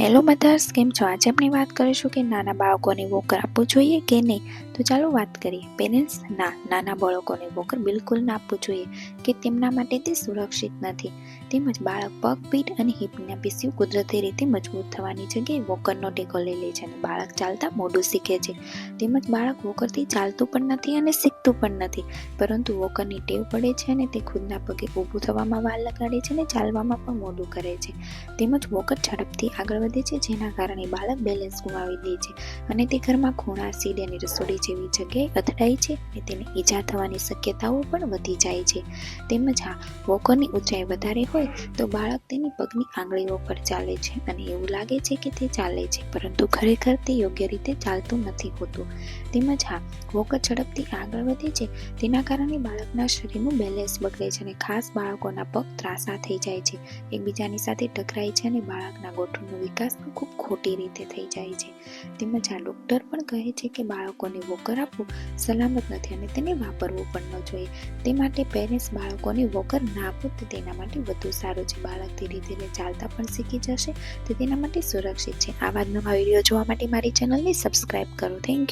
Hello mothers, કેમ છો? આજે આપણે વાત કરીશું કે નાના બાળકોને વોકર આપવું જોઈએ કે નહીં. તો ચાલો વાત કરીએ. પેરેન્ટ્સ નાના બાળકોને વોકર બિલકુલ ના આપવું જોઈએ કે તેમના માટે તે સુરક્ષિત નથી. તેમજ બાળક પગ, પીઠ અને હિપના પેશીઓ કુદરતી રીતે મજબૂત થવાની જગ્યાએ વોકરનો ટેકો લઈ લે છે અને બાળક ચાલતા મોઢું શીખે છે. તેમજ બાળક વોકરથી ચાલતું પણ નથી અને શીખતું પણ નથી, પરંતુ વોકરની ટેવ પડે છે અને તે ખુદના પગે ઊભું થવામાં વાર લગાડે છે અને ચાલવામાં પણ મોડું કરે છે. તેમજ વોકર ઝડપથી આગળ વધે છે, જેના કારણે બાળક બેલેન્સ ગુમાવી દે છે અને તે ઘરમાં ખૂણા, સીડી અને રસોડી જેવી જગ્યાએ અથડાય છે અને તેને ઈજા થવાની શક્યતાઓ પણ વધી જાય છે. તેમજ વોકરની ઊંચાઈ વધારે હોય તો બાળક તેની પગની આંગળીઓ પર ચાલે છે અને એવું લાગે છે કે તે ચાલે છે, પરંતુ ખરેખર તે યોગ્ય રીતે ચાલતું નથી હોતું. તેમજ વોકર ઝડપથી આગળ વધે છે, તેના કારણે બાળકના શરીરનું બેલેન્સ બગડે છે અને ખાસ બાળકોના પગ ત્રાંસા થઈ જાય છે, એકબીજાની સાથે ટકરાય છે અને બાળકના ગોઠણનો વિકાસ પણ ખૂબ ખોટી રીતે થઈ જાય છે. તેમજ ડૉક્ટર પણ કહે છે કે બાળકોને વોકર આપવું સલામત નથી અને તેને વાપરવું પણ ન જોઈએ. તે માટે પેરેન્ટ્સ બાળકોને વોકર ના આપો તો તેના માટે વધુ સારું છે. બાળક ધીરે ધીરે ચાલતા પણ શીખી જશે, તે તેના માટે સુરક્ષિત છે. આવા જ નવા વિડીયો જોવા માટે મારી ચેનલને સબસ્ક્રાઈબ કરો. Thank you.